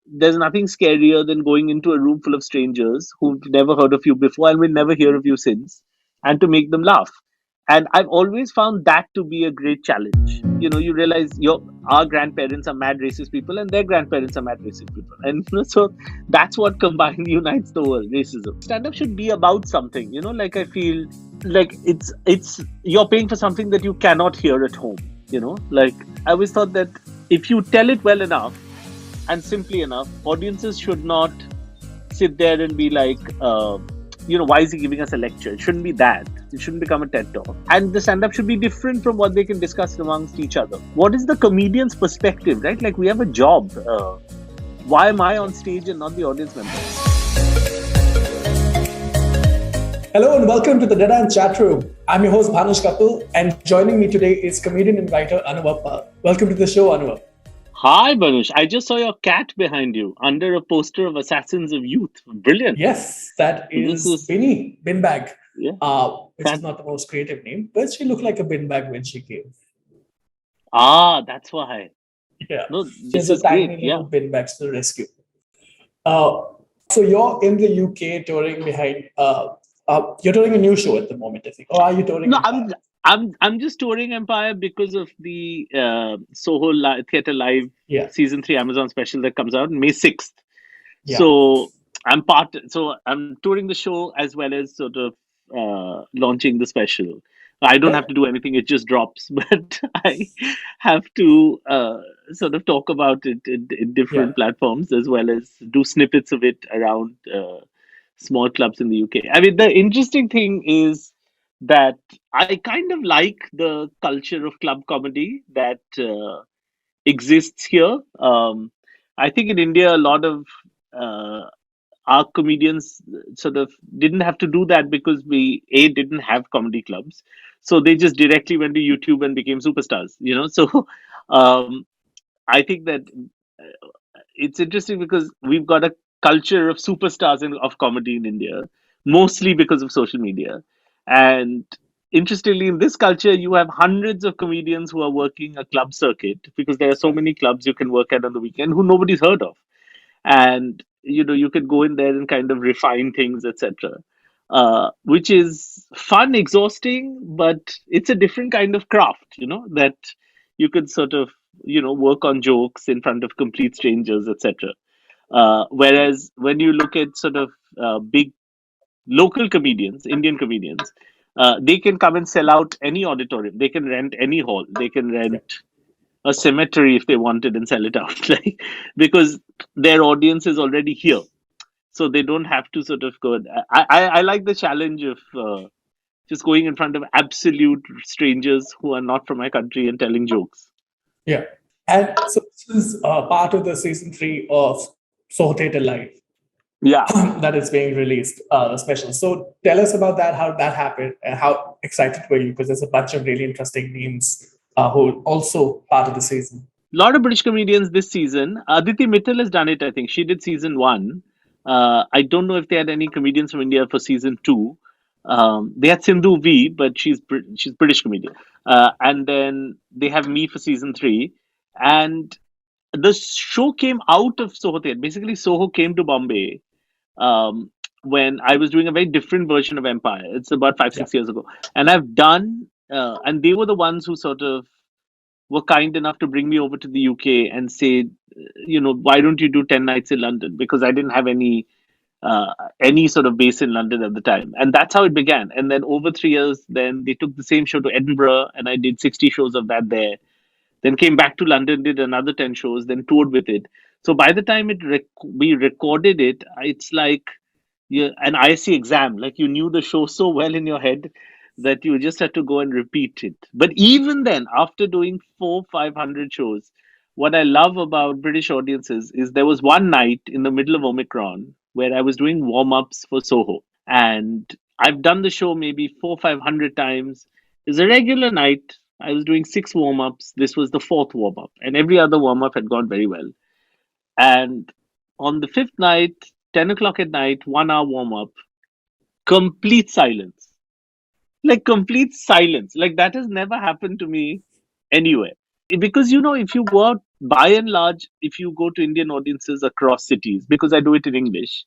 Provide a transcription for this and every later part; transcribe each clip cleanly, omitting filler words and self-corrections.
there's nothing scarier than going into a room full of strangers who've never heard of you before and will never hear of you since, and to make them laugh. And I've always found that to be a great challenge. You realize our grandparents are mad racist people, and their grandparents are mad racist people, and so that's what combined unites the world: racism. Stand up should be about something. Like I feel like it's you're paying for something that you cannot hear at home. Like I always thought that if you tell it well enough and simply enough, audiences should not sit there and be like, why is he giving us a lecture? It shouldn't be that. It shouldn't become a TED talk. And the stand up should be different from what they can discuss amongst each other. What is the comedian's perspective, right? Like, we have a job. Why am I on stage and not the audience member? Hello and welcome to the DeadAnt ChatRoom. I'm your host Bhanush Kapil, and joining me today is comedian and writer Anuvab. Welcome to the show, Anuvab. Hi, Banush. I just saw your cat behind you under a poster of Assassins of Youth. Brilliant. Yes, that is Binny, bin bag, Yeah. which is not the most creative name, but she looked like a bin bag when she came. That's why. Yeah, No, she's this a is tiny great. little Yeah. bin bag to the rescue. So you're in the UK touring behind. You're touring a new show at the moment, I think. Or are you touring? No, Empire? I'm just touring Empire because of the Soho Theatre Live Yeah. season 3 Amazon special that comes out May 6th. Yeah. So I'm touring the show as well as sort of launching the special. I don't have to do anything; it just drops. But I have to sort of talk about it in different platforms as well as do snippets of it around small clubs in the UK. I mean, the interesting thing is that I kind of like the culture of club comedy that exists here. I think in India, a lot of uh, our comedians sort of didn't have to do that because we didn't have comedy clubs, so they just directly went to YouTube and became superstars. So um, I think that it's interesting because we've got a culture of superstars of comedy in India, mostly because of social media. And interestingly, in this culture, you have hundreds of comedians who are working a club circuit because there are so many clubs you can work at on the weekend who nobody's heard of. And you could go in there and kind of refine things, etc. Which is fun, exhausting, but it's a different kind of craft, that you could sort of work on jokes in front of complete strangers, etc. Whereas when you look at sort of big local comedians, Indian comedians, they can come and sell out any auditorium. They can rent any hall. They can rent a cemetery if they wanted and sell it out, like, because their audience is already here, so they don't have to sort of go. I like the challenge of just going in front of absolute strangers who are not from my country and telling jokes. Yeah. And so this is part of the season 3 of Soho Theatre Live. Yeah. That is being released, special. So tell us about that, how that happened, and how excited were you? Because there's a bunch of really interesting names who are also part of the season. A lot of British comedians this season. Aditi Mittal has done it, I think. She did season 1. I don't know if they had any comedians from India for season 2. They had Sindhu V, but she's British comedian. And then they have me for season 3. And the show came out of Soho Theatre. Basically, Soho came to Bombay when I was doing a very different version of Empire. It's about 5-6 years ago. And I've done, and they were the ones who sort of were kind enough to bring me over to the UK and say, why don't you do 10 nights in London? Because I didn't have any sort of base in London at the time. And that's how it began. And then over 3 years, then they took the same show to Edinburgh, and I did 60 shows of that there. Then came back to London, did another 10 shows, then toured with it. So by the time we recorded it, it's like an ISC exam. Like, you knew the show so well in your head that you just had to go and repeat it. But even then, after doing 500 shows, what I love about British audiences is there was one night in the middle of Omicron where I was doing warm-ups for Soho. And I've done the show maybe 500 times. It's a regular night. I was doing 6 warm-ups. This was the 4th warm-up. And every other warm-up had gone very well. And on the 5th night, 10 o'clock at night, 1 hour warm-up, complete silence. Like, complete silence. Like, that has never happened to me anywhere. Because, if you go out by and large, if you go to Indian audiences across cities, because I do it in English,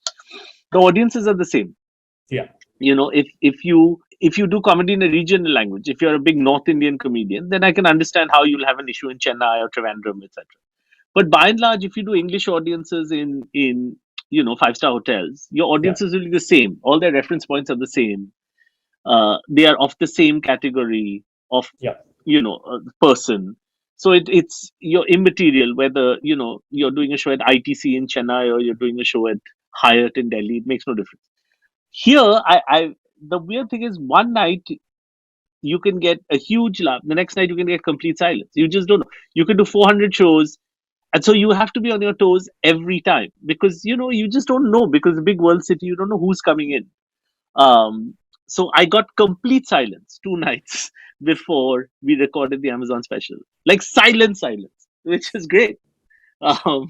the audiences are the same. Yeah. If you do comedy in a regional language, if you're a big North Indian comedian, then I can understand how you'll have an issue in Chennai or Trivandrum, etc. But by and large, if you do English audiences in five-star hotels, your Yeah. audiences will be the same. All their reference points are the same. They are of the same category of Yeah. person. So it's you're immaterial whether you're doing a show at ITC in Chennai or you're doing a show at Hyatt in Delhi. It makes no difference. Here, I the weird thing is, one night you can get a huge laugh. The next night you can get complete silence. You just don't know. You can do 400 shows, and so you have to be on your toes every time because you just don't know, because the big world city, you don't know who's coming in. Um, so I got complete silence 2 nights before we recorded the Amazon special, like silence, which is great. Um,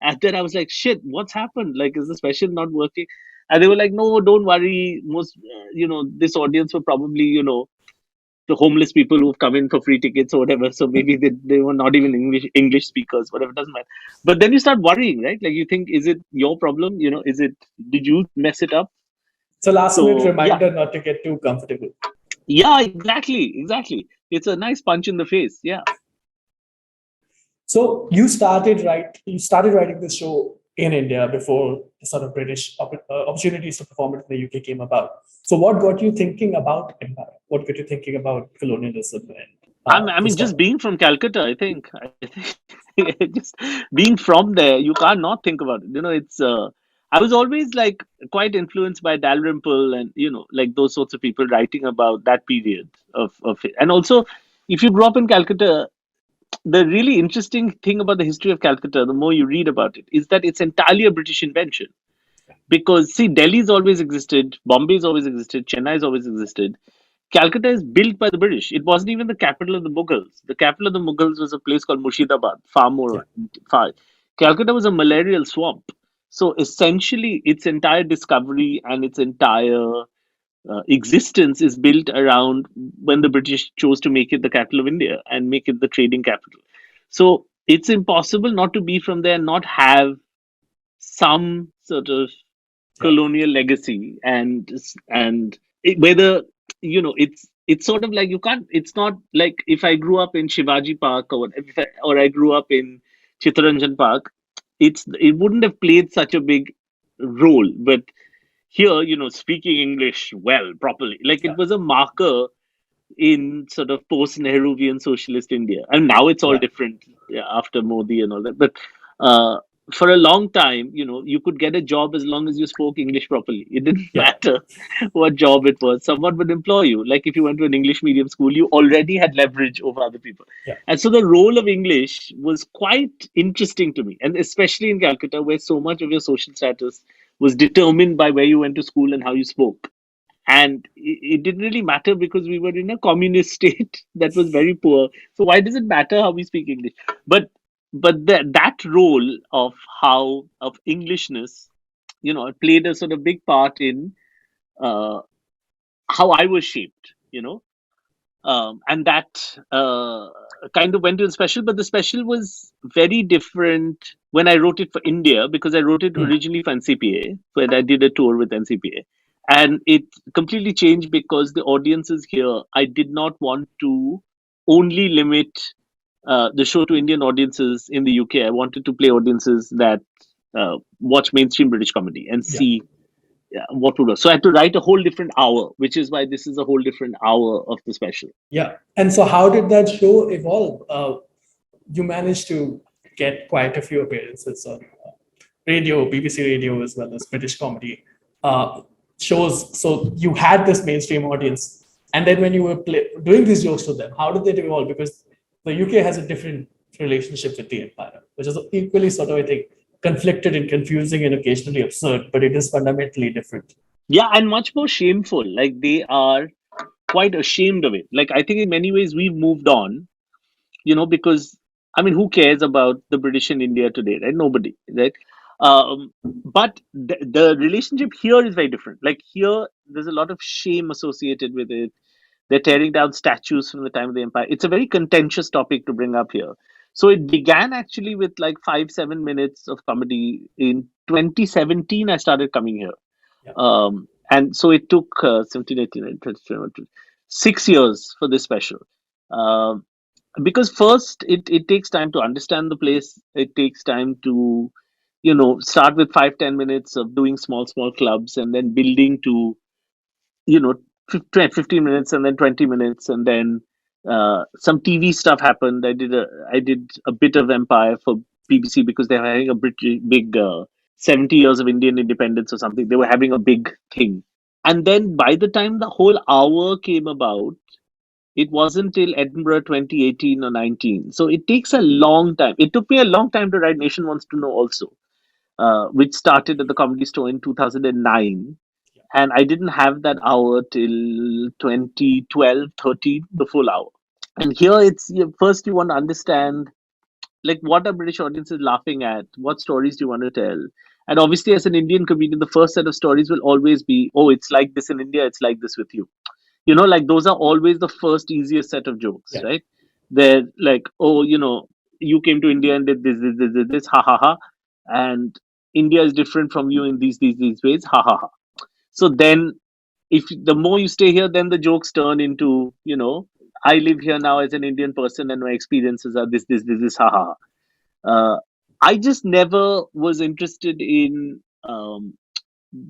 and then I was like, shit, what's happened? Like, is the special not working? And they were like, no, don't worry. Most, this audience were probably, the homeless people who've come in for free tickets or whatever. So maybe they were not even English speakers, whatever, doesn't matter. But then you start worrying, right? Like you think, is it your problem? Did you mess it up? It's a last minute So yeah, reminder not to get too comfortable. yeah, exactly. It's a nice punch in the face. Yeah. So you started writing this show in India before the sort of British opportunities to perform it in the UK came about. So what got you thinking about empire? What got you thinking about colonialism and I this mean, kind just of being from Calcutta, I think just being from there, you can't not think about it. It's I was always like quite influenced by Dalrymple and like those sorts of people writing about that period of it. And also, if you grew up in Calcutta, the really interesting thing about the history of Calcutta, the more you read about it, is that it's entirely a British invention. Because see, Delhi's always existed, Bombay's always existed, Chennai's always existed. Calcutta is built by the British. It wasn't even the capital of the Mughals. The capital of the Mughals was a place called Murshidabad, far yeah, more far. Calcutta was a malarial swamp. So essentially, its entire discovery and its entire existence is built around when the British chose to make it the capital of India and make it the trading capital. So it's impossible not to be from there and not have some sort of yeah, colonial legacy, whether it's sort of like you can't, it's not like if I grew up in Shivaji Park or I grew up in Chittaranjan Park, it wouldn't have played such a big role. But here, speaking English well properly, like it yeah, was a marker in sort of post Nehruvian socialist India. And now it's all yeah, different, yeah, after Modi and all that. But uh, for a long time, you could get a job as long as you spoke English properly. It didn't yeah, matter what job it was. Someone would employ you. Like if you went to an English medium school, you already had leverage over other people. yeah. And so the role of English was quite interesting to me. And especially in Calcutta, where so much of your social status was determined by where you went to school and how you spoke. And it didn't really matter because we were in a communist state that was very poor. So why does it matter how we speak English? But that role of how of Englishness, it played a sort of big part in uh, how I was shaped. And that kind of went to the special, but the special was very different when I wrote it for India, because I wrote it Hmm. originally for NCPA when I did a tour with NCPA, and it completely changed because the audiences here, I did not want to only limit the show to Indian audiences in the UK. I wanted to play audiences that watch mainstream British comedy and Yeah. see, yeah, what would work. So I had to write a whole different hour, which is why this is a whole different hour of the special. Yeah. And so, how did that show evolve? You managed to get quite a few appearances on radio, BBC Radio, as well as British comedy shows. So, you had this mainstream audience. And then, when you were doing these jokes to them, how did they evolve? Because the UK has a different relationship with the empire, which is equally sort of, I think, conflicted and confusing and occasionally absurd, but it is fundamentally different. Yeah, and much more shameful. Like they are quite ashamed of it. Like I think in many ways we've moved on, because I mean, who cares about the British in India today, right? Nobody, right? But the relationship here is very different. Like here, there's a lot of shame associated with it. They're tearing down statues from the time of the empire. It's a very contentious topic to bring up here. So it began actually with like 5 7 minutes of comedy. In 2017 I started coming here, Yeah. and so it took 17 18 19, 20, 21, 6 years for this special. um, because first it takes time to understand the place. It takes time to, start with 5 10 minutes of doing small clubs, and then building to, you know 15 minutes, and then 20 minutes, and then some TV stuff happened. I did a bit of Empire for BBC because they were having a big 70 years of Indian independence or something. They were having a big thing. And then by the time the whole hour came about, it wasn't till Edinburgh 2018 or 19. So it takes a long time. It took me a long time to write Nation Wants to Know also, which started at the Comedy Store in 2009. And I didn't have that hour till 2012, 13, the full hour. And here first you want to understand, like, what are British audiences laughing at? What stories do you want to tell? And obviously, as an Indian comedian, the first set of stories will always be, oh, it's like this in India, it's like this with you. Like those are always the first easiest set of jokes, Yeah. right? They're like, oh, you came to India and did this, ha ha ha. And India is different from you in these ways, ha ha ha. So then, if the more you stay here, then the jokes turn into, I live here now as an Indian person, and my experiences are this, ha ha ha. I just never was interested in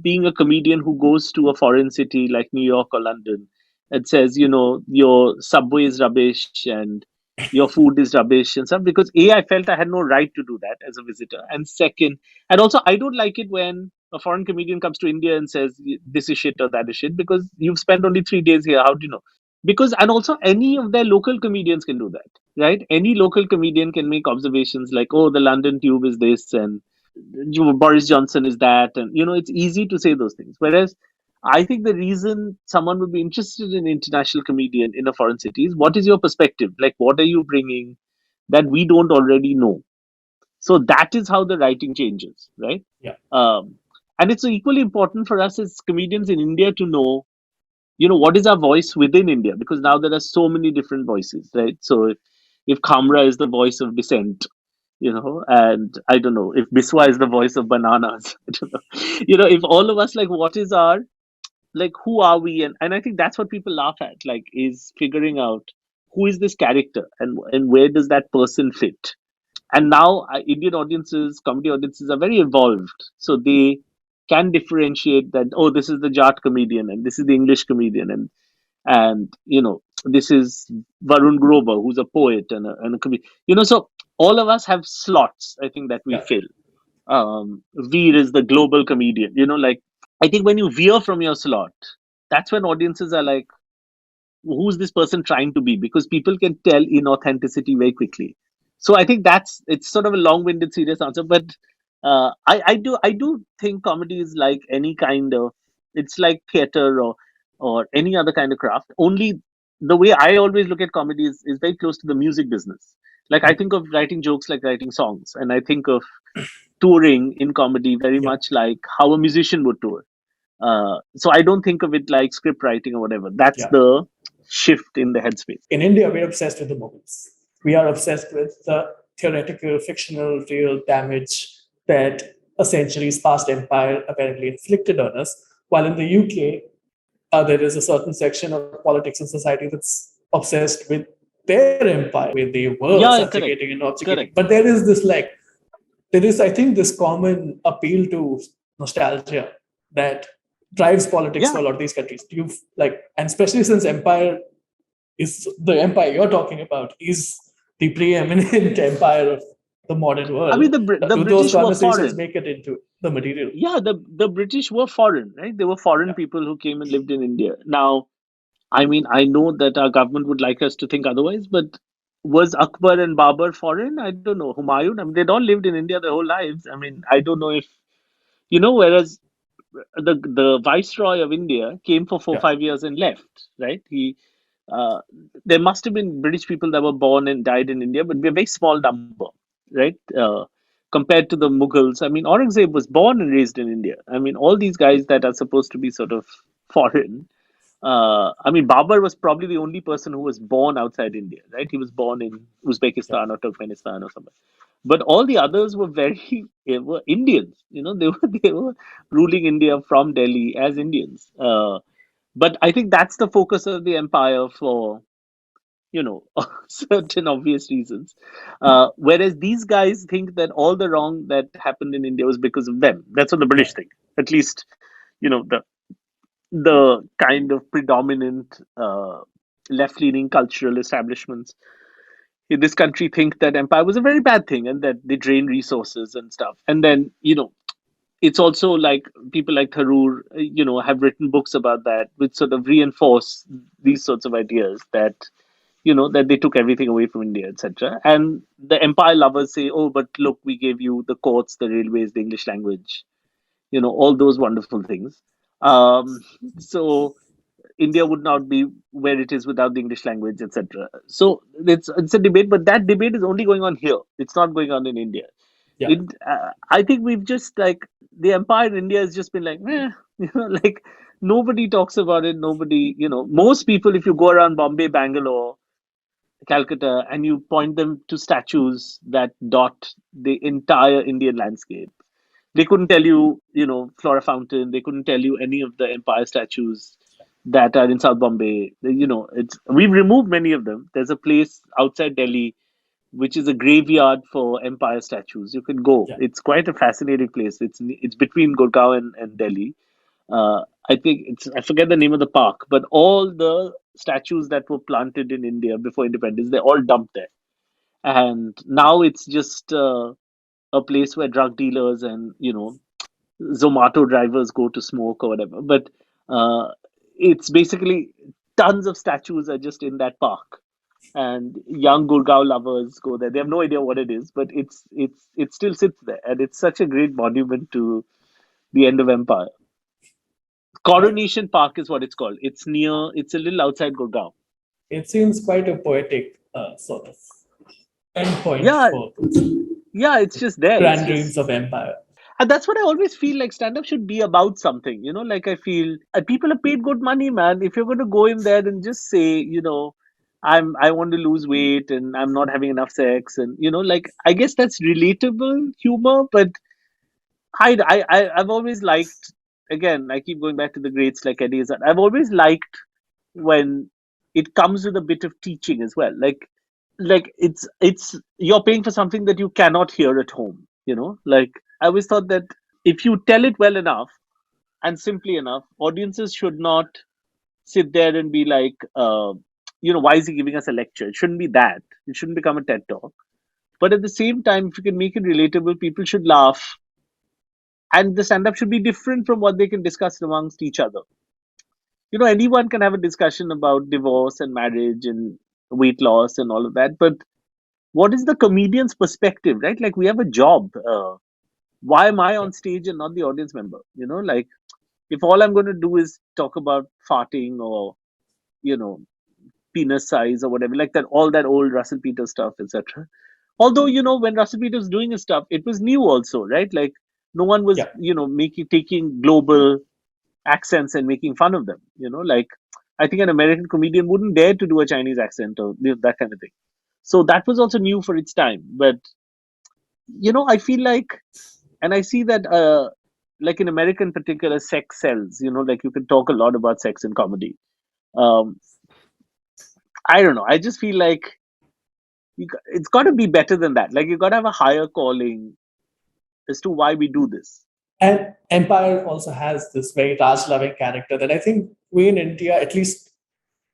being a comedian who goes to a foreign city like New York or London and says, your subway is rubbish and your food is rubbish and stuff. Because A, I felt I had no right to do that as a visitor. And second, and also, I don't like it when a foreign comedian comes to India and says, this is shit or that is shit, because you've spent only 3 days here. How do you know? Because, and also, any of their local comedians can do that, right? Any local comedian can make observations like, oh, the London tube is this, and Boris Johnson is that, and it's easy to say those things. Whereas I think the reason someone would be interested in international comedian in a foreign city is, what is your perspective? Like, what are you bringing that we don't already know? So that is how the writing changes, right? Yeah. Um, and it's equally important for us as comedians in India to know, what is our voice within India, because now there are so many different voices, right? So if Khamra is the voice of dissent, and I don't know if Biswa is the voice of bananas. I don't know. If all of us, like, what is our, like, who are we? And I think that's what people laugh at, like, is figuring out who is this character, and where does that person fit. And now Indian audiences, comedy audiences, are very evolved, so they can differentiate that, oh, this is the Jat comedian, and this is the English comedian, and this is Varun Grover, who's a poet and a comedian. So all of us have slots, I think, that we Yeah. fill. Veer is the global comedian. Like, I think when you veer from your slot, that's when audiences are like, who's this person trying to be? Because people can tell inauthenticity very quickly. So I think it's sort of a long-winded, serious answer, but I do think comedy is like any kind of, it's like theater or any other kind of craft. Only the way I always look at comedy is very close to the music business. Like, I Mm. think of writing jokes like writing songs, and I think of touring in comedy very Yeah. much like how a musician would tour. So I don't think of it like script writing or whatever. That's Yeah. the shift in the headspace. In India, we're obsessed with the moments. We are obsessed with the theoretical, fictional, real damage that a centuries past empire apparently inflicted on us. While in the UK, there is a certain section of politics and society that's obsessed with their empire, where they were Yeah, correct, subjugating and objecting. correct. But there is this, like, there is, I think, this common appeal to nostalgia that drives politics Yeah, for a lot of these countries. You've like, and especially since empire is the empire you're talking about is the preeminent empire of the modern I world. mean, the Do those British were conversations foreign. make it into the material? Yeah, the British were foreign, right? They were foreign Yeah. people who came and lived in India. Now, I mean, I know that our government would like us to think otherwise, but was Akbar and Babur foreign? I don't know. Humayun, I mean, they'd all lived in India their whole lives. I mean, I don't know if, whereas the Viceroy of India came for four Yeah. 5 years and left, right? Uh, there must have been British people that were born and died in India, but we're a very small number, right? Compared to the Mughals. I mean, Aurangzeb was born and raised in India. I mean, all these guys that are supposed to be sort of foreign I mean, Babur was probably the only person who was born outside India, right? He was born in Yeah. Uzbekistan or Turkmenistan or somewhere. But all the others were very they were Indians. You know, they were they were ruling India from Delhi as Indians. But I think that's the focus of the empire for certain obvious reasons. Whereas these guys think that all the wrong that happened in India was because of them. That's what the Yeah. British think. At least, the kind of predominant left-leaning cultural establishments in this country think that empire was a very bad thing and that they drain resources and stuff. And then, it's also like people like Tharoor, have written books about that, which sort of reinforce these sorts of ideas that that they took everything away from India, etc. And the empire lovers say, "Oh, but look, we gave you the courts, the railways, the English language, all those wonderful things." So India would not be where it is without the English language, etc. So it's a debate, but that debate is only going on here. It's not going on in India. Yeah. I think we've just like the empire in India has just been like, like nobody talks about it. Nobody, most people, if you go around Bombay, Bangalore, Calcutta, and you point them to statues that dot the entire Indian landscape. They couldn't tell you, Flora Fountain. They couldn't tell you any of the empire statues that are in South Bombay. It's we've removed many of them. There's a place outside Delhi which is a graveyard for empire statues. You can go. Yeah. It's quite a fascinating place. It's between Gurgaon and Delhi. I think I forget the name of the park, but all the statues that were planted in India before independence, they're all dumped there. And now it's just a place where drug dealers and Zomato drivers go to smoke or whatever. But uh, it's basically tons of statues are just in that park, and young Gurgaon lovers go there. They have no idea what it is, but it still sits there, and it's such a great monument to the end of empire. Right. Coronation Park is what it's called. It's a little outside Gurgaon. It seems quite a poetic sort of endpoint Yeah, for yeah, it's just there. It's grand dreams of just, empire. and that's what I always feel like. Stand up should be about something, Like I feel people are paid good money, man. If you're going to go in there and just say, I want to lose weight and I'm not having enough sex, and like I guess that's relatable humor, but I've always liked. Again, I keep going back to the greats like Eddie Izzard. I've always liked when it comes with a bit of teaching as well. Like it's you're paying for something that you cannot hear at home. Like I always thought that if you tell it well enough and simply enough, audiences should not sit there and be like, why is he giving us a lecture? It shouldn't be that. It shouldn't become a TED talk. But at the same time, if you can make it relatable, people should laugh, and the stand up should be different from what they can discuss amongst each other. Anyone can have a discussion about divorce and marriage and weight loss and all of that, but what is the comedian's perspective, right? Like we have a job. Why am I Yeah. on stage and not the audience member? Like if all I'm going to do is talk about farting or you know penis size or whatever, like that, all that old Russell Peters stuff, etc. Although when Russell Peters was doing his stuff, it was new also, right? Like no one was Yeah. making taking global accents and making fun of them. Like I think an American comedian wouldn't dare to do a Chinese accent or that kind of thing. So that was also new for its time. But I feel like, and I see that, like in America in particular, sex sells. Like you can talk a lot about sex in comedy. Um, I don't know. I just feel like it's got to be better than that. Like you got to have a higher calling as to why we do this. And Empire also has this very Raj loving character that I think we in India, at least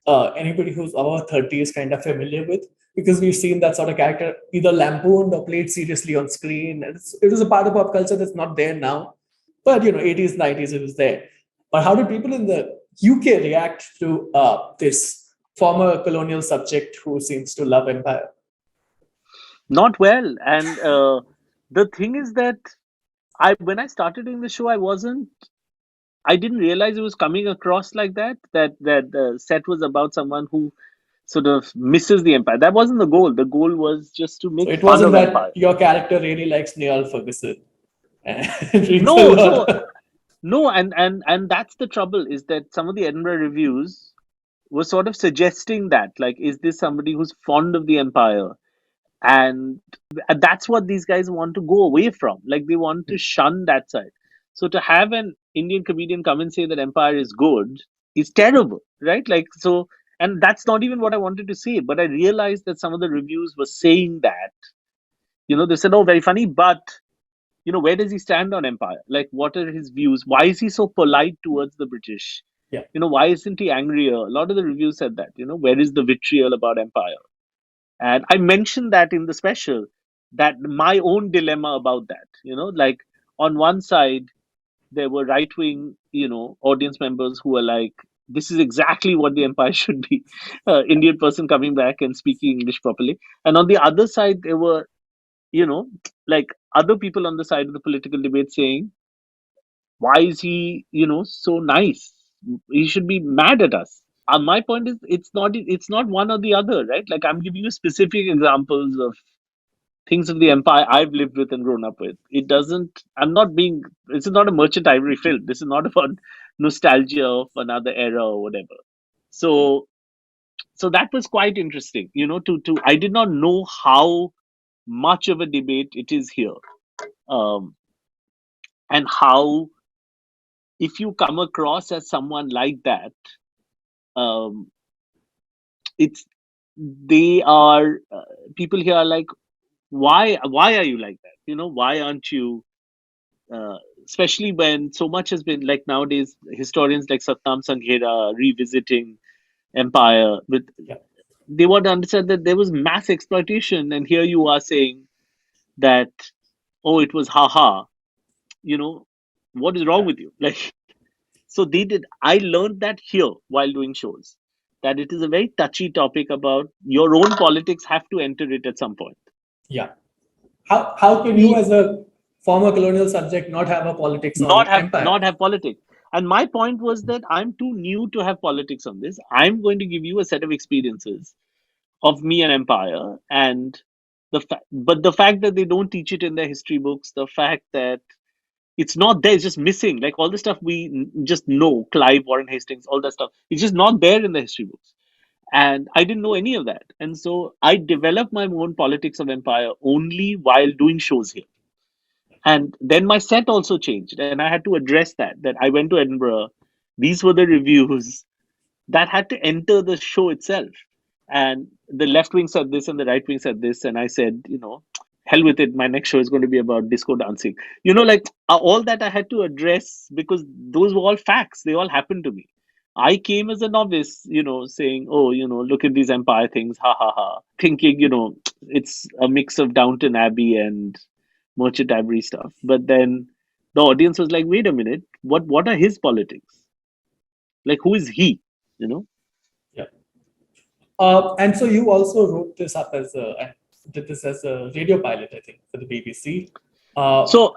anybody who's above 30 is kind of familiar with, because we've seen that sort of character either lampooned or played seriously on screen. And it was a part of pop culture that's not there now. But 80s, 90s, it was there. But how did people in the UK react to this former colonial subject who seems to love Empire? Not well. And the thing is that I when I started doing the show, I didn't realize it was coming across like that. That the set was about someone who sort of misses the empire. That wasn't the goal. The goal was just to So make it fun wasn't of that empire. your character really likes Neil Ferguson and drinks a No, so lot. No, and that's the trouble, is that some of the Edinburgh reviews were sort of suggesting that, like, is this somebody who's fond of the empire? And that's what these guys want to go away from. Like, they want to shun that side. So to have an Indian comedian come and say that empire is good is terrible, right? Like, so, and that's not even what I wanted to say, but I realized that some of the reviews were saying that, they said, oh, very funny, but where does he stand on empire? Like, what are his views? Why is he so polite towards the British? Yeah. Why isn't he angrier? A lot of the reviews said that, where is the vitriol about empire? And I mentioned that in the special, that my own dilemma about that, like, on one side, there were right wing, audience members who were like, this is exactly what the empire should be. Indian person coming back and speaking English properly. And on the other side, there were, you know, like, other people on the side of the political debate saying, why is he, so nice? He should be mad at us. My point is, it's not one or the other, right? Like, I'm giving you specific examples of things of the empire I've lived with and grown up with. It doesn't. I'm not being. This is not a Merchant Ivory film. This is not about nostalgia of another era or whatever. So, so that was quite interesting. To I did not know how much of a debate it is here, um, and how, if you come across as someone like that, um, it's they are people here are like, why are you like that? Why aren't you? uh, Especially when so much has been, like, nowadays, historians like Satnam Sanghera revisiting empire with, Yeah. they want to understand that there was mass exploitation, and here you are saying that, oh, it was haha. you know what is wrong Yeah. with you? Like, so they did I learned that here while doing shows, that it is a very touchy topic about your own politics have to enter it at some point. Yeah. How can you, E- as a former colonial subject, not have a politics not on have empire? not have politics. And my point was that I'm too new to have politics on this. I'm going to give you a set of experiences of me and empire, and but the fact that they don't teach it in their history books, the fact that it's not there, it's just missing. Like, all the stuff we just know, Clive, Warren Hastings, all that stuff, it's just not there in the history books. And I didn't know any of that, and so I developed my own politics of empire only while doing shows here. And then my set also changed, and I had to address that I went to Edinburgh. These were the reviews that had to enter the show itself. And the left wing said this and the right wing said this, and I said, hell with it. My next show is going to be about disco dancing. Like, all that I had to address, because those were all facts. They all happened to me. I came as a novice, saying, oh, look at these empire things, ha ha ha, thinking, it's a mix of Downton Abbey and Merchant Ivory stuff. But then the audience was like, wait a minute, what are his politics? Like, who is he? You know? Yeah. And so you also wrote this up as a did this as a radio pilot, I think, for the BBC. So,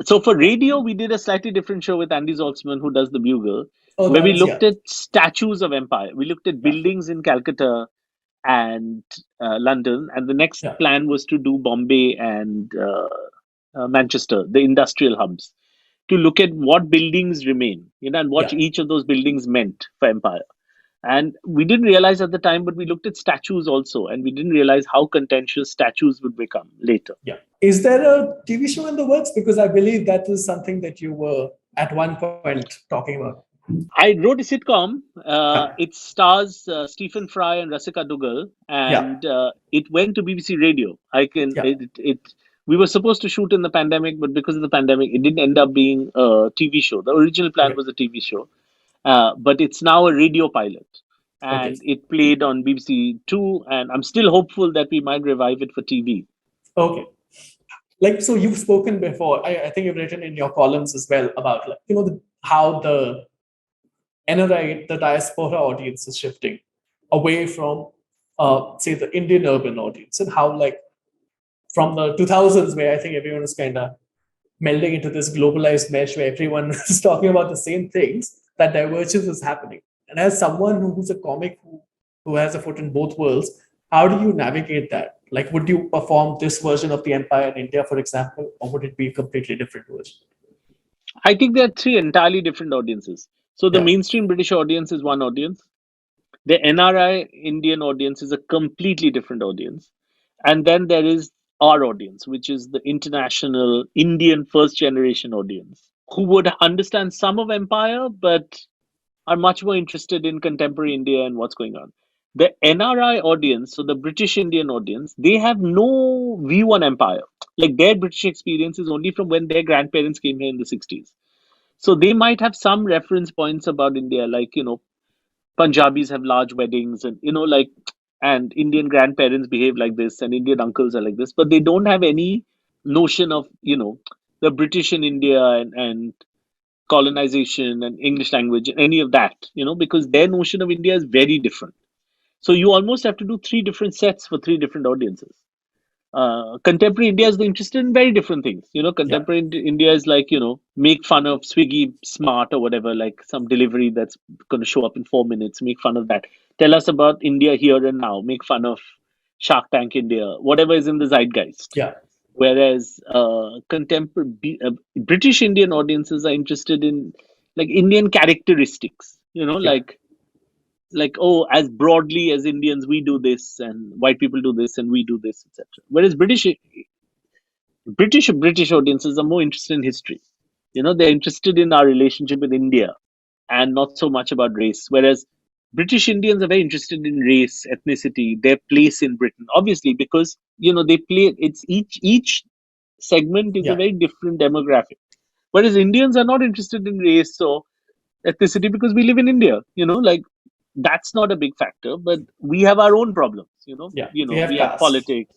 so for radio, we did a slightly different show with Andy Zaltzman, who does the Bugle, Oh, where that we was, looked yeah, at statues of empire. We looked at yeah, buildings in Calcutta and London, and the next yeah, plan was to do Bombay and Manchester, the industrial hubs, to look at what buildings remain, and what yeah, each of those buildings meant for empire. And we didn't realize at the time, but we looked at statues also, and we didn't realize how contentious statues would become later. yeah. Is there a TV show in the works? Because I believe that was something that you were at one point talking about. I wrote a sitcom. Yeah, It stars Stephen Fry and Rasika Dugal, yeah, and it went to BBC Radio. I can yeah. it. We were supposed to shoot in the pandemic, but because of the pandemic, it didn't end up being a TV show. The original plan Okay, was a TV show, but it's now a radio pilot, okay, and it played on BBC Two. And I'm still hopeful that we might revive it for TV. okay. Like, so you've spoken before. I think you've written in your columns as well about, like, how the NRI, the diaspora audience is shifting away from, say, the Indian urban audience, and how, like, from the 2000s, where I think everyone was kind of melding into this globalized mesh where everyone is talking about the same things, that divergence is happening. And as someone who's a comic who has a foot in both worlds, how do you navigate that? Like, would you perform this version of the empire in India, for example, or would it be a completely different version? I think there are three entirely different audiences. So the Yeah, mainstream British audience is one audience. The NRI Indian audience is a completely different audience. And then there is our audience, which is the international Indian first generation audience, who would understand some of empire, but are much more interested in contemporary India and what's going on. The NRI audience, so the British Indian audience, they have no view on empire. Like their British experience is only from when their grandparents came here in the 60s. So they might have some reference points about India, like, Punjabis have large weddings and, and Indian grandparents behave like this and Indian uncles are like this, but they don't have any notion of, the British in India and colonization and English language and any of that, because their notion of India is very different. So you almost have to do three different sets for three different audiences. Contemporary India is interested in very different things. yeah, Contemporary India is like, make fun of Swiggy Smart or whatever, like some delivery that's going to show up in 4 minutes, make fun of that. Tell us about India here and now, make fun of Shark Tank India, whatever is in the zeitgeist. yeah, Whereas contemporary British Indian audiences are interested in like Indian characteristics, yeah, like, oh, as broadly as Indians we do this and white people do this and we do this, etc. Whereas British audiences are more interested in history. They're interested in our relationship with India and not so much about race. Whereas British Indians are very interested in race, ethnicity, their place in Britain. Obviously, because they play. It's each segment is a yeah. very different demographic. Whereas Indians are not interested in race or ethnicity because we live in India. Like that's not a big factor. But we have our own problems. Yeah, we have We have caste. politics,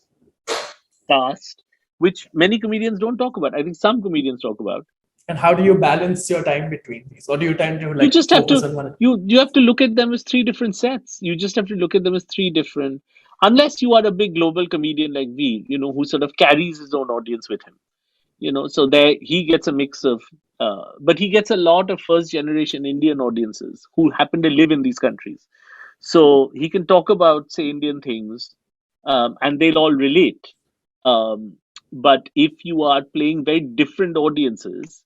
caste, which many comedians don't talk about. I think some comedians talk about. And how do you balance your time between these, or do you tend to You like just have focus to on one? you have to look at them as three different sets. You just have to look at them as three different, unless you are a big global comedian like we, who sort of carries his own audience with him. So there he gets a mix of but he gets a lot of first generation Indian audiences who happen to live in these countries, so he can talk about, say, Indian things, and they'll all relate. Um, but if you are playing very different audiences,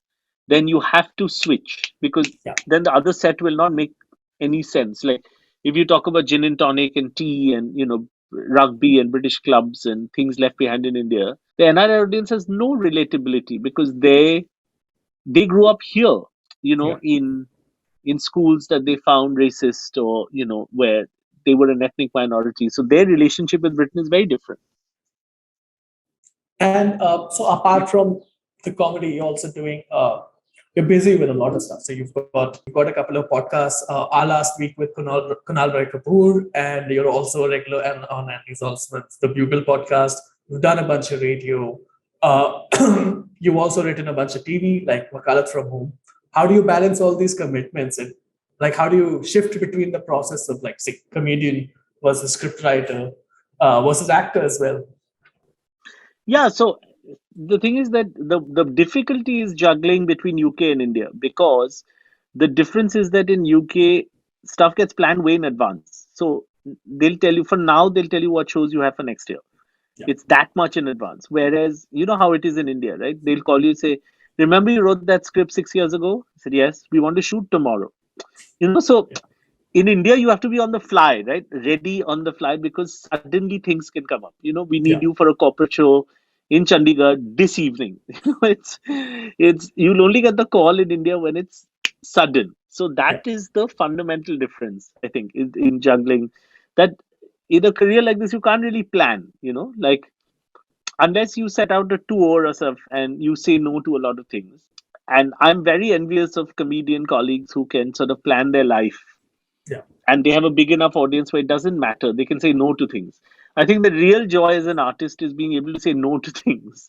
then you have to switch because Yeah, then the other set will not make any sense. Like if you talk about gin and tonic and tea and rugby and British clubs and things left behind in India, the NRI audience has no relatability because they grew up here, yeah. in schools that they found racist or where they were an ethnic minority, so their relationship with Britain is very different. And so apart from the comedy, you're also doing. You're busy with a lot of stuff. So you've got a couple of podcasts. Our last week with Kunal Rai Kapoor, and you're also a regular and on Andy's also with the Bugle podcast. You've done a bunch of radio. Uh, you've also written a bunch of TV, like Wakalat from Home. How do you balance all these commitments, and like how do you shift between the process of like say comedian versus scriptwriter versus actor as well? Yeah, so the thing is that the difficulty is juggling between UK and India, because the difference is that in UK stuff gets planned way in advance. So they'll tell you what shows you have for next year. Yeah, It's that much in advance. Whereas you know how it is in India, right? They'll call you, say, remember you wrote that script 6 years ago? I said, yes, we want to shoot tomorrow. So yeah, in India, you have to be on the fly, right? Ready on the fly because suddenly things can come up. We need yeah, you for a corporate show in Chandigarh this evening. It's you'll only get the call in India when it's sudden. So that yeah, is the fundamental difference, I think, in juggling. That in a career like this, you can't really plan. Like unless you set out a tour or stuff and you say no to a lot of things. And I'm very envious of comedian colleagues who can sort of plan their life yeah, and they have a big enough audience where it doesn't matter. They can say no to things. I think the real joy as an artist is being able to say no to things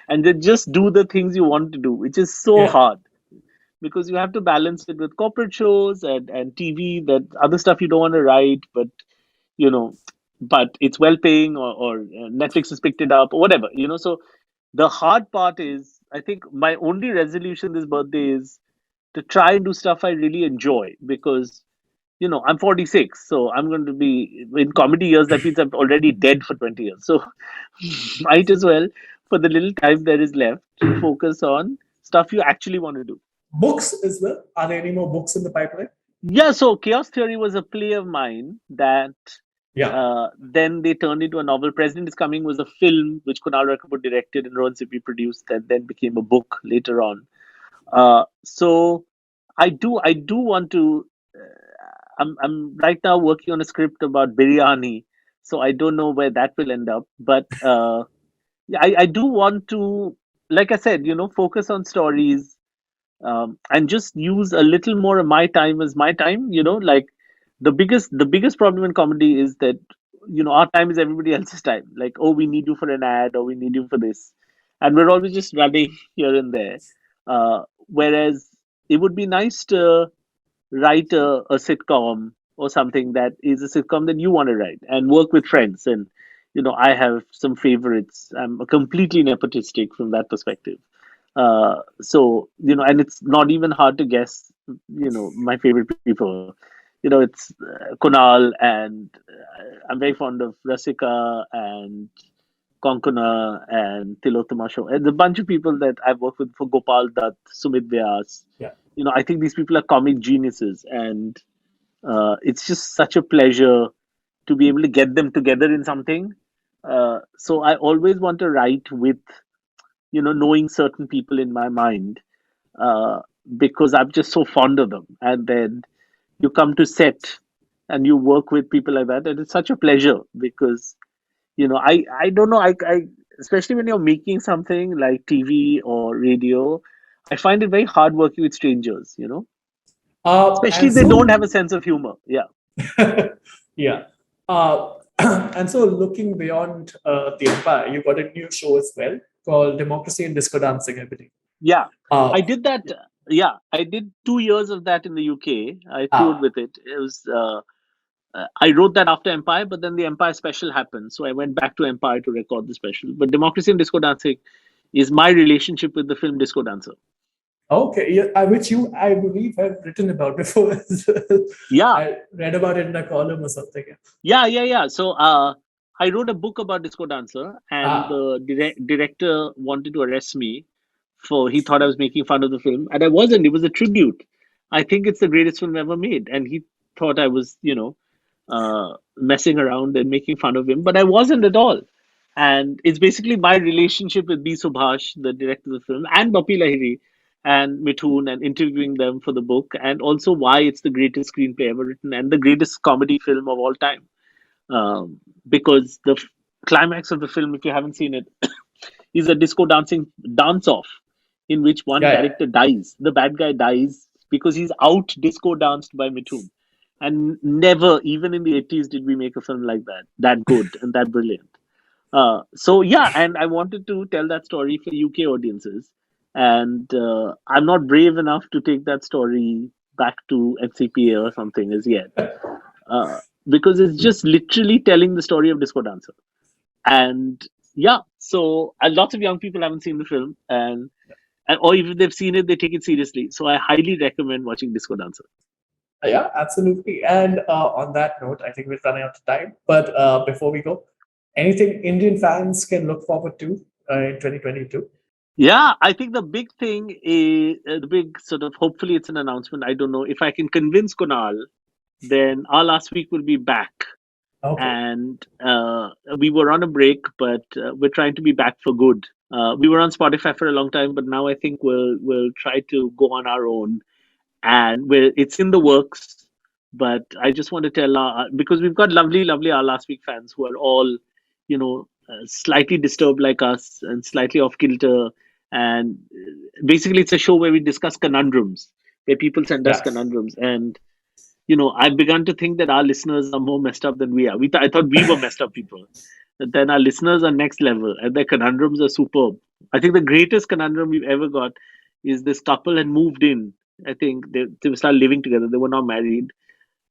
and then just do the things you want to do, which is so yeah. hard because you have to balance it with corporate shows and TV, that other stuff you don't want to write, you know, but it's well paying, or Netflix has picked it up or whatever. So the hard part is, I think my only resolution this birthday is to try and do stuff I really enjoy, because I'm 46, so I'm going to be in comedy years. That means I'm already dead for 20 years. So might as well, for the little time there is left, focus on stuff you actually want to do. Books as well. Are there any more books in the pipeline? Yeah, so Chaos Theory was a play of mine that Yeah. then they turned into a novel. President is Coming was a film which Kunal Rakapur directed and Rohan Sippy produced, that then became a book later on. So I do want to. I'm right now working on a script about biryani, so I don't know where that will end up. But yeah, I do want to, like I said, focus on stories, and just use a little more of my time as my time. Like the biggest problem in comedy is that our time is everybody else's time. Like, oh, we need you for an ad, or we need you for this, and we're always just running here and there. Whereas it would be nice to write a sitcom or something that is a sitcom that you want to write and work with friends. And I have some favorites. I'm completely nepotistic from that perspective. So and it's not even hard to guess my favorite people. It's Kunal, and I'm very fond of Rasika and Konkona and Tilottama. And a bunch of people that I've worked with, for Gopal Dutt, Sumit Vyas. Yeah. I think these people are comic geniuses, and it's just such a pleasure to be able to get them together in something. So I always want to write with, knowing certain people in my mind, uh, because I'm just so fond of them. And then you come to set and you work with people like that, and it's such a pleasure because I don't know, I especially when you're making something like TV or radio, I find it very hard working with strangers. Especially And if they don't so, have a sense of humor. Yeah. yeah. And so, looking beyond the empire, you got a new show as well called Democracy and Disco Dancing, I believe. Yeah, I Uh, did that. Yeah, I did 2 years of that in the UK. I toured ah, with it. It was I wrote that after Empire, but then the Empire special happened, so I went back to Empire to record the special. But Democracy and Disco Dancing is my relationship with the film Disco Dancer. okay, yeah, which you, I believe, have written about before as well. Yeah, I read about it in a column or something. yeah. So I wrote a book about Disco Dancer, and Ah, the director wanted to arrest me for he thought I was making fun of the film, and I wasn't. It was a tribute. I think it's the greatest film ever made, and he thought I was, messing around and making fun of him, but I wasn't at all. And it's basically my relationship with B. Subhash, the director of the film, and Bapi Lahiri and Mithun, and interviewing them for the book, and also why it's the greatest screenplay ever written and the greatest comedy film of all time. Because the climax of the film, if you haven't seen it, is a disco dancing dance off in which one yeah, yeah. character dies. The bad guy dies because he's out disco danced by Mithun. And never, even in the 80s, did we make a film like that good and that brilliant. So yeah, and I wanted to tell that story for UK audiences, and I'm not brave enough to take that story back to NCPA or something as yet, because it's just literally telling the story of Disco Dancer. And yeah, so lots of young people haven't seen the film, and or even if they've seen it, they take it seriously. So I highly recommend watching Disco Dancer. Yeah, absolutely. And on that note, I think we're running out of time. But before we go, anything Indian fans can look forward to in 2022? Yeah, I think the big thing is the big sort of, hopefully it's an announcement. I don't know if I can convince Kunal, then our last week will be back. Okay. And we were on a break, but we're trying to be back for good. We were on Spotify for a long time, but now I think we'll try to go on our own, and it's in the works. But I just want to tell because we've got lovely our last week fans who are all slightly disturbed like us and slightly off kilter, and basically it's a show where we discuss conundrums, where people send us Yeah. conundrums. And I've begun to think that our listeners are more messed up than we are. I thought we were messed up people. But then our listeners are next level, and their conundrums are superb. I think the greatest conundrum we've ever got is this couple had moved in. I think they started living together. They were not married.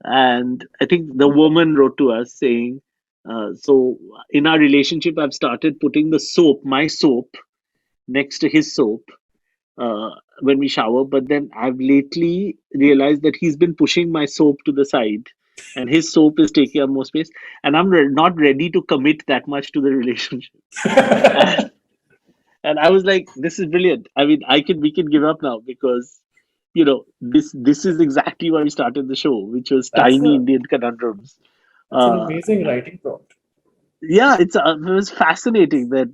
And I think the woman wrote to us saying, so in our relationship, I've started putting my soap, next to his soap, uh, when we shower. But then I've lately realized that he's been pushing my soap to the side, and his soap is taking up more space. And I'm not ready to commit that much to the relationship. And, and I was like, this is brilliant. I mean, we can give up now because this is exactly why we started the show, which was That's tiny a Indian conundrums. that's an Uh, amazing writing prompt. yeah, it was fascinating that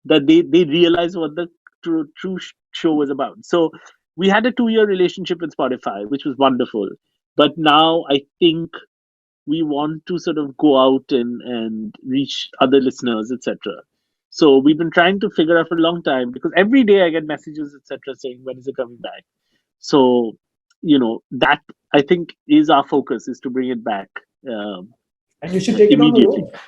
they realized what the true show was about. So we had a 2 year relationship with Spotify, which was wonderful. But now I think we want to sort of go out and reach other listeners, etc. So we've been trying to figure out for a long time, because every day I get messages, etc., saying when is it coming back. So that I think is our focus, is to bring it back And you should take it on the immediately. road.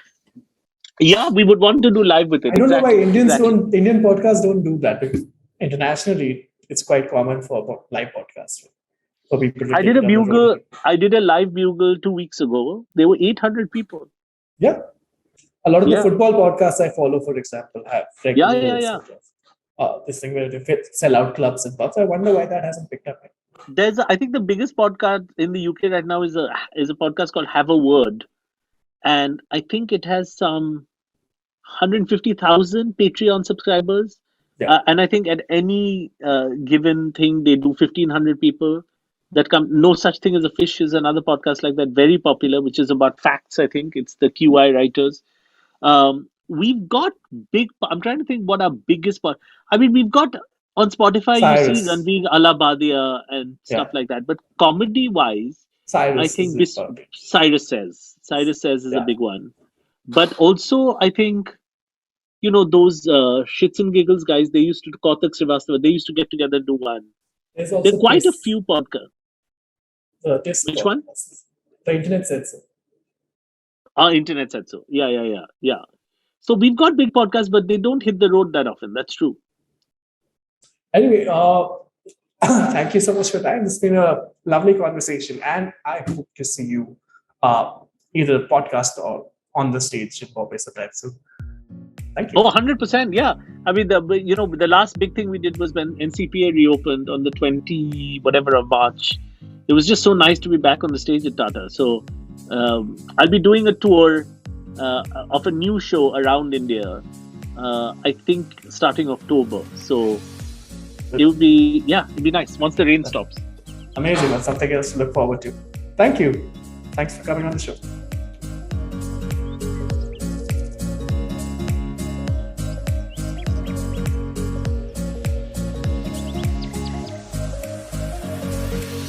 Yeah, we would want to do live with it. I don't know why Exactly, exactly. Indian podcasts don't do that, because internationally it's quite common for live podcasts for people to I take did a it on the bugle. road. I did a live bugle 2 weeks ago. There were 800 people. Yeah. A lot of the Yeah, football podcasts I follow, for example, have yeah, regular yeah, yeah. sort of this thing where they sell out clubs and pubs. I wonder why that hasn't picked up. I think the biggest podcast in the UK right now is a podcast called Have a Word, and I think it has some 150,000 Patreon subscribers. Yeah. And I think at any given thing, they do 1,500 people that come. No Such Thing as a Fish is another podcast like that, very popular, which is about facts. I think it's the QI writers. We've got I'm trying to think what our biggest part. I mean, we've got on Spotify, you see Cyrus. Ranveer Alabadia and stuff Yeah. like that. But comedy wise, I Cyrus is think this important. Cyrus Says is a Yeah. big one. But also, I think those shits and giggles guys. They used to Kautak Srivastava. They used to get together and do one. There's There are also quite a TIS, few podcasts. the TIS Which one? podcast. The internet said so. Our internet said so. Yeah, yeah, yeah, yeah. So we've got big podcasts, but they don't hit the road that often. That's true. Anyway, thank you so much for your time. It's been a lovely conversation, and I hope to see you either podcast or on the stage in Bombay sometime soon. Thank Oh, you. 100%. Yeah. I mean, the last big thing we did was when NCPA reopened on the 20 whatever of March. It was just so nice to be back on the stage at Tata. So I'll be doing a tour of a new show around India. I think starting October. So it'll be nice once the rain stops. Amazing. That's something else to look forward to. Thank you. Thanks for coming on the show.